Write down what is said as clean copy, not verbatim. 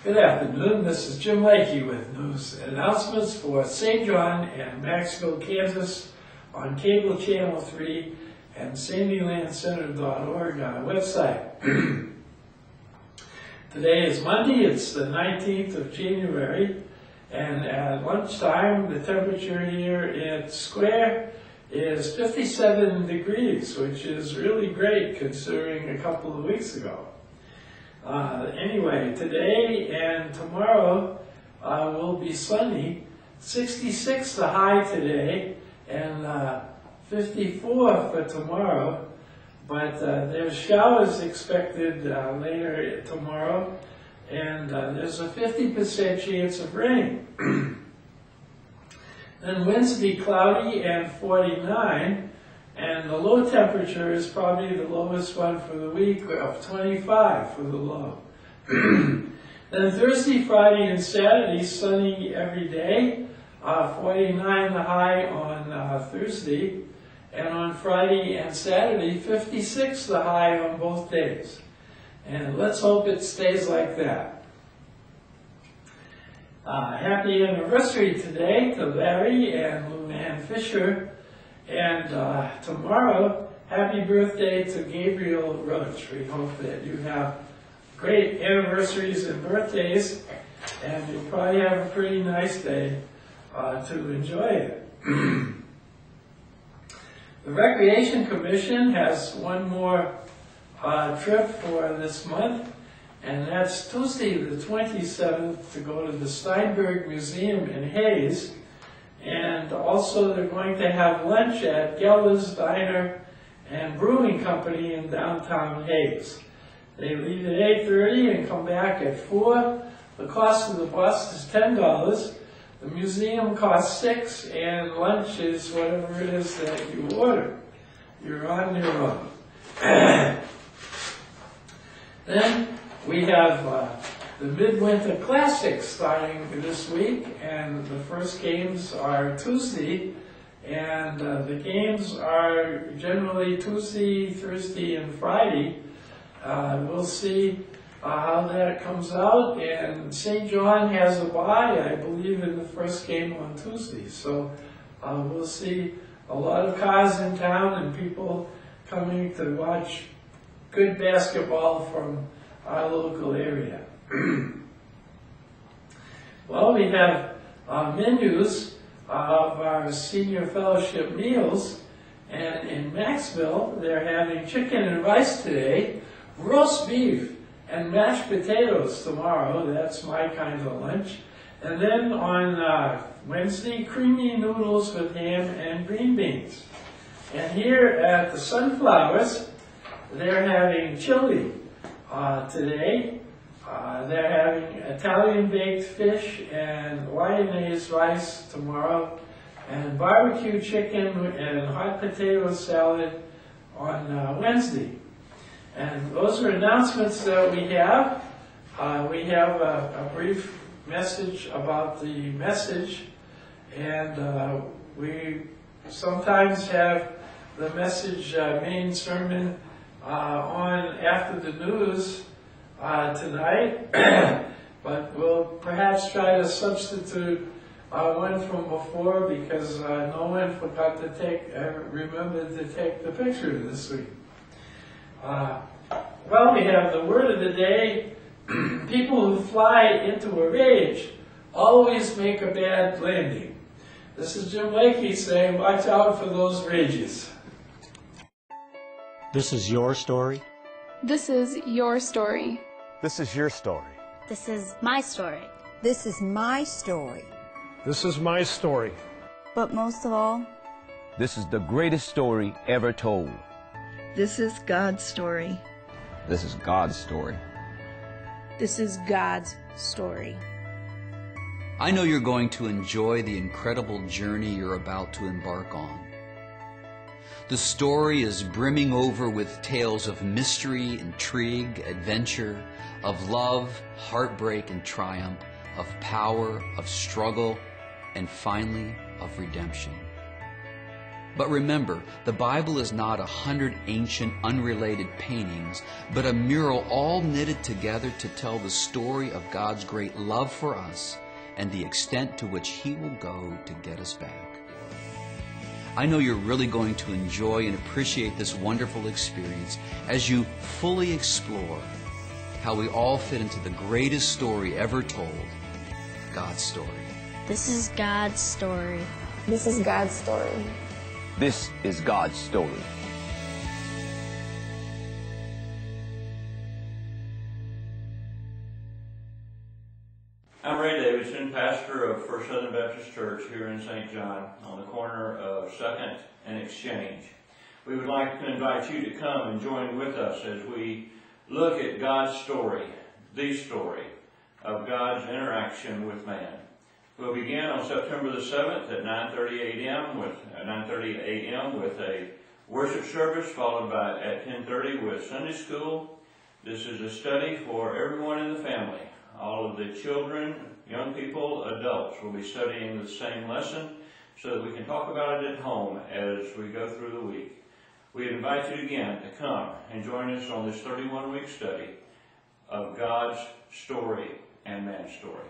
Good afternoon, this is Jim Lakey with news announcements for St. John and Maxville, Kansas on cable channel 3 and SandyLandCenter.org website. Today is Monday, it's the 19th of January, and at lunchtime the temperature here at Square is 57 degrees, which is really great considering a couple of weeks ago. Anyway, today and tomorrow will be sunny. 66 the high today and 54 for tomorrow. But there's showers expected later tomorrow, and there's a 50% chance of rain. Then Wednesday, cloudy and 49. And the low temperature is probably the lowest one for the week of 25 for the low. Then Thursday, Friday, and Saturday, sunny every day. 49 the high on Thursday. And on Friday and Saturday, 56 the high on both days. And let's hope it stays like that. Happy anniversary today to Larry and Luann Fisher. And tomorrow, happy birthday to Gabriel Roach. We hope that you have great anniversaries and birthdays, and you'll probably have a pretty nice day to enjoy it. The Recreation Commission has one more trip for this month, and that's Tuesday the 27th to go to the Steinberg Museum in Hayes. And also they're going to have lunch at Geller's Diner and Brewing Company in downtown Hayes. They leave at 8:30 and come back at 4. The cost of the bus is $10. The museum costs $6, and lunch is whatever it is that you order. You're on your own. Then we have the Midwinter Classics starting this week, and the first games are Tuesday, and the games are generally Tuesday, Thursday, and Friday. We'll see how that comes out, and St. John has a bye, I believe, in the first game on Tuesday, so we'll see a lot of cars in town and people coming to watch good basketball from our local area. Well, we have menus of our senior fellowship meals, and in Maxville they're having chicken and rice today, roast beef and mashed potatoes tomorrow. That's my kind of lunch. And then on Wednesday, creamy noodles with ham and green beans. And here at the Sunflowers, they're having chili today. They're having Italian baked fish and Lyonnaise rice tomorrow, and barbecue chicken and hot potato salad on Wednesday. And those are announcements that we have. We have a brief message about the message, and we sometimes have the message main sermon on after the news tonight, but we'll perhaps try to substitute one from before because no one forgot to remembered to take the picture this week. Well, we have the word of the day. People who fly into a rage always make a bad landing. This is Jim Lakey saying, watch out for those rages. This is your story. This is your story. This is your story. This is my story. This is my story. This is my story. But most of all, this is the greatest story ever told. This is God's story. This is God's story. This is God's story. I know you're going to enjoy the incredible journey you're about to embark on. The story is brimming over with tales of mystery, intrigue, adventure, of love, heartbreak, and triumph, of power, of struggle, and finally, of redemption. But remember, the Bible is not 100 ancient, unrelated paintings, but a mural all knitted together to tell the story of God's great love for us and the extent to which He will go to get us back. I know you're really going to enjoy and appreciate this wonderful experience as you fully explore how we all fit into the greatest story ever told, God's story. This is God's story. This is God's story. This is God's story. I'm Ray Davidson, pastor of First Southern Baptist Church here in St. John on the corner of 2nd and Exchange. We would like to invite you to come and join with us as we look at God's story, the story of God's interaction with man. We'll begin on September the 7th at 9:30 a.m. with a worship service, followed by at 10:30 with Sunday school. This is a study for everyone in the family. All of the children, young people, adults will be studying the same lesson so that we can talk about it at home as we go through the week. We invite you again to come and join us on this 31-week study of God's story and man's story.